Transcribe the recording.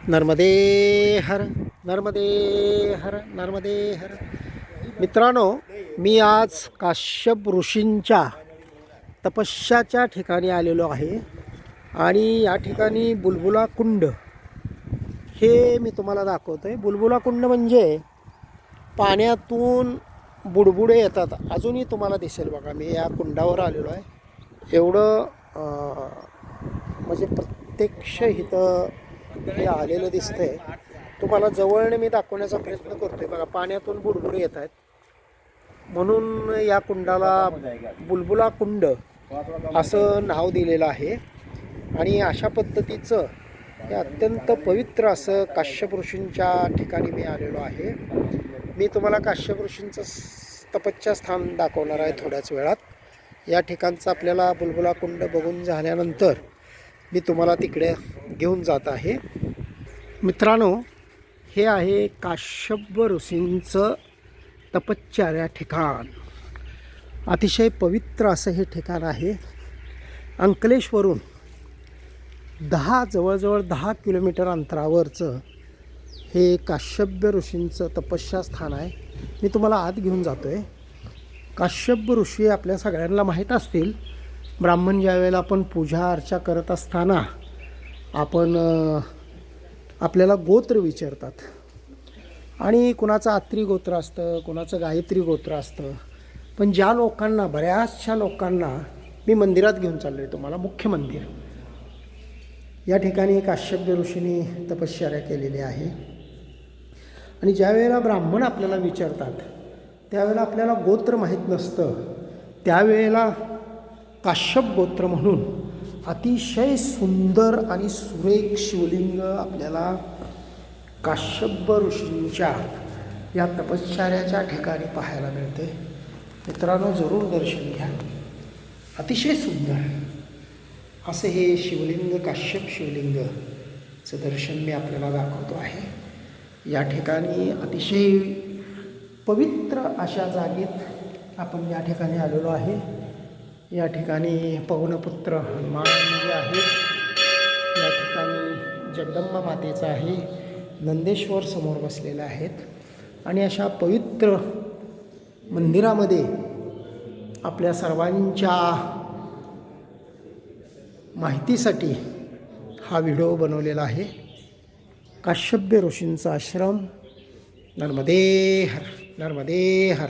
नर्मदे हर, नर्मदे हर, नर्मदे हर. मित्रांनो, मी आज काश्यप ऋषींच्या तपस्याच्या ठिकाणी आलेलो आहे आणि या ठिकाणी बुलबुला कुंड हे मी तुम्हाला दाखवतो आहे. बुलबुला कुंड म्हणजे पाण्यातून बुडबुडे येतात. अजूनही तुम्हाला दिसेल बघा, मी या कुंडावर आलेलो आहे. एवढं म्हणजे प्रत्यक्ष इथं हे आलेलं दिसतंय. तुम्हाला जवळने मी दाखवण्याचा प्रयत्न करतोय. बघा, पाण्यातून बुडबुडे येत आहेत. म्हणून या कुंडाला बुलबुला कुंड असं नाव दिलेलं आहे. आणि अशा पद्धतीचं हे अत्यंत पवित्र असं काश्यप ऋषींच्या ठिकाणी मी आलेलो आहे. मी तुम्हाला काश्यप ऋषींचं तपस्या स्थान दाखवणार आहे थोड्याच वेळात. या ठिकाणचं आपल्याला बुलबुला कुंड बघून झाल्यानंतर मी तुम्हाला तिकडे घेऊन जात आहे. मित्रांनो, हे आहे काश्यप ऋषींचं तपश्चर्या ठिकाण. अतिशय पवित्र असं हे ठिकाण आहे. अंकलेश्वरून जवळजवळ 10 किलोमीटर अंतरावरचं हे काश्यप ऋषींचं तपस्या स्थान आहे. मी तुम्हाला आत घेऊन जातो आहे. काश्यप ऋषी आपल्या सगळ्यांना माहीत असतील. ब्राह्मण ज्यावेळेला आपण पूजा अर्चा करत असताना आपण आपल्याला गोत्र विचारतात आणि कुणाचं आत्री गोत्र असतं, कुणाचं गायत्री गोत्र असतं. पण ज्या लोकांना, बऱ्याचशा लोकांना मी मंदिरात घेऊन चाललो आहे तुम्हाला. मुख्य मंदिर या ठिकाणी काश्यप ऋषींनी तपश्चर्या केलेली आहे. आणि ज्या वेळेला ब्राह्मण आपल्याला विचारतात त्यावेळेला आपल्याला गोत्र माहीत नसतं. त्यावेळेला काश्यप गोत्र म्हणून अतिशय सुंदर आणि सुरेख शिवलिंग आपल्याला काश्यप ऋषींच्या या तपश्चर्याच्या ठिकाणी पाहायला मिळते. मित्रांनो, जरूर दर्शन घ्या. अतिशय सुंदर असं हे शिवलिंग, काश्यप शिवलिंगचं दर्शन मी आपल्याला दाखवतो आहे. या ठिकाणी अतिशय पवित्र अशा जागेत आपण या ठिकाणी आलेलो आहे. या ठिकाणी पवनपुत्र हनुमान जे आहे, या ठिकाणी जगदंबा मातेचं आहे, नंदेश्वर समोर बसलेले आहेत. आणि अशा पवित्र मंदिरामध्ये आपल्या सर्वांच्या माहितीसाठी हा व्हिडिओ बनवलेला आहे. काश्यप ऋषींचा आश्रम. नर्मदे हर, नर्मदे हर,